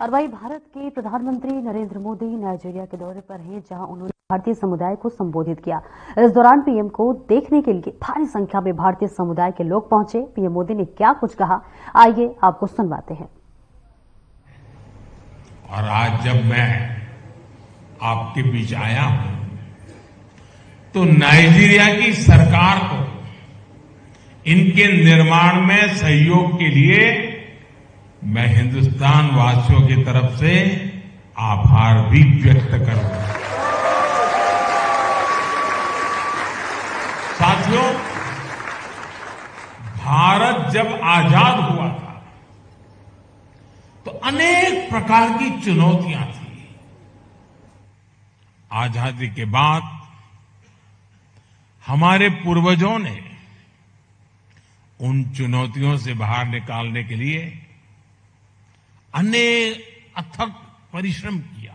और वहीं भारत के प्रधानमंत्री नरेंद्र मोदी नाइजीरिया के दौरे पर हैं, जहां उन्होंने भारतीय समुदाय को संबोधित किया। इस दौरान पीएम को देखने के लिए भारी संख्या में भारतीय समुदाय के लोग पहुंचे। पीएम मोदी ने क्या कुछ कहा, आइए आपको सुनवाते हैं। और आज जब मैं आपके बीच आया हूं तो नाइजीरिया की सरकार को इनके निर्माण में सहयोग के लिए मैं हिंदुस्तान वासियों की तरफ से आभार भी व्यक्त करूंगा। साथियों, भारत जब आजाद हुआ था तो अनेक प्रकार की चुनौतियां थी। आजादी के बाद हमारे पूर्वजों ने उन चुनौतियों से बाहर निकालने के लिए अनेक अथक परिश्रम किया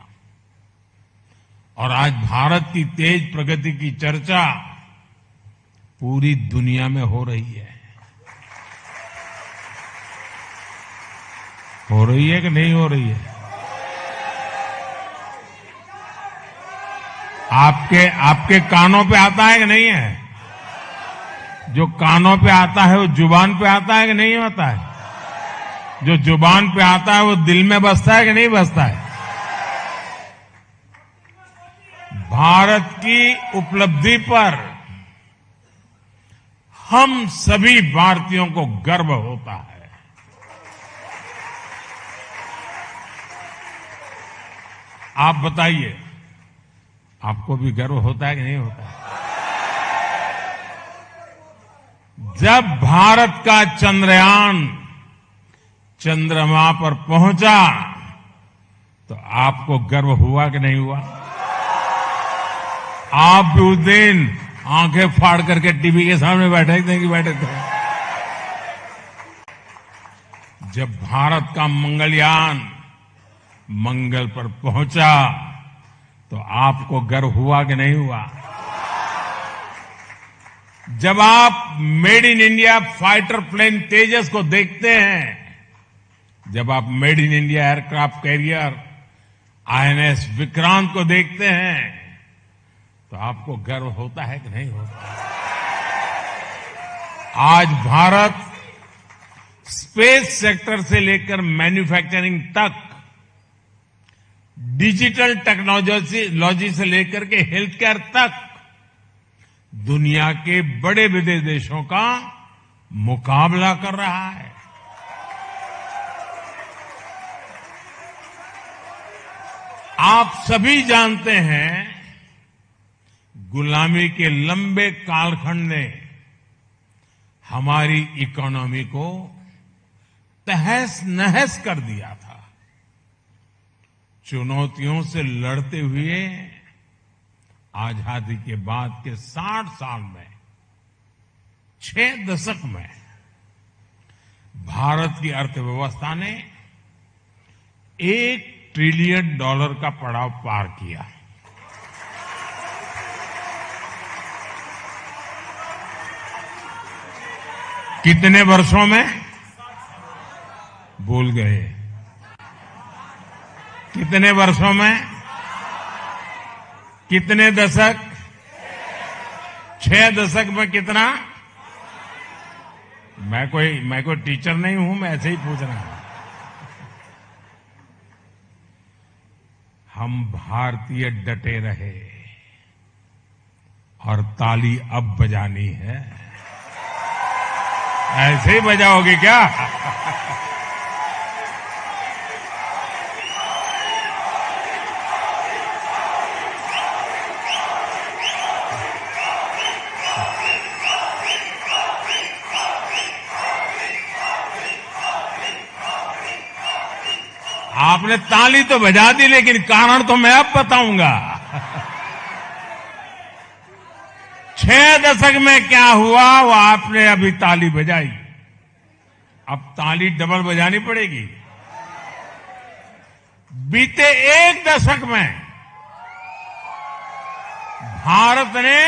और आज भारत की तेज प्रगति की चर्चा पूरी दुनिया में हो रही है। हो रही है कि नहीं हो रही है? आपके कानों पे आता है कि नहीं है? जो कानों पे आता है वो जुबान पे आता है कि नहीं आता है? जो जुबान पे आता है वो दिल में बसता है कि नहीं बसता है? भारत की उपलब्धि पर हम सभी भारतीयों को गर्व होता है। आप बताइए, आपको भी गर्व होता है कि नहीं होता है? जब भारत का चंद्रयान चंद्रमा पर पहुंचा तो आपको गर्व हुआ कि नहीं हुआ? आप भी उस दिन आंखें फाड़ करके टीवी के सामने बैठे थे कि बैठे थे? जब भारत का मंगलयान मंगल पर पहुंचा तो आपको गर्व हुआ कि नहीं हुआ? जब आप made in India fighter plane Tejas को देखते हैं, जब आप made in India aircraft carrier INS Vikrant को देखते हैं तो आपको गर्व होता है कि नहीं होता? आज भारत स्पेस सेक्टर से लेकर मैन्युफैक्चरिंग तक, डिजिटल टेक्नोलॉजी से लेकर के हेल्थ केयर तक दुनिया के बड़े बड़े देशों का मुकाबला कर रहा है। आप सभी जानते हैं, गुलामी के लंबे कालखंड ने हमारी इकोनॉमी को तहस नहस कर दिया था। चुनौतियों से लड़ते हुए आजादी के बाद के 60 साल में, 6 दशक में भारत की अर्थव्यवस्था ने $1 ट्रिलियन का पड़ाव पार किया। कितने वर्षों में? भूल गए। कितने वर्षों में? कितने दशक? 6 दशक में कितना? मैं कोई टीचर नहीं हूं, मैं ऐसे ही पूछ रहा हूं। हम भारतीय डटे रहे और ताली अब बजानी है। ऐसे ही बजाओगे क्या? आपने ताली तो बजा दी, लेकिन कारण तो मैं अब बताऊंगा। 6 दशक में क्या हुआ वो आपने अभी ताली बजाई, अब ताली डबल बजानी पड़ेगी। बीते 1 दशक में भारत ने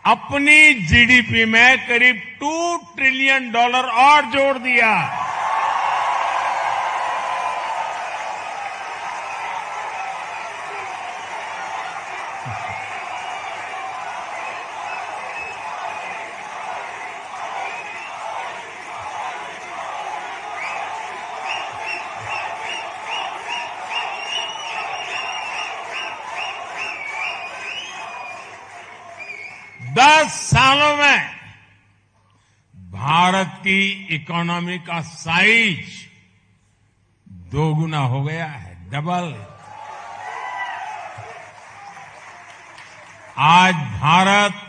अपनी जीडीपी में करीब $2 ट्रिलियन और जोड़ दिया। दस सालों में भारत की इकोनॉमी का साइज दोगुना हो गया है, डबल। आज भारत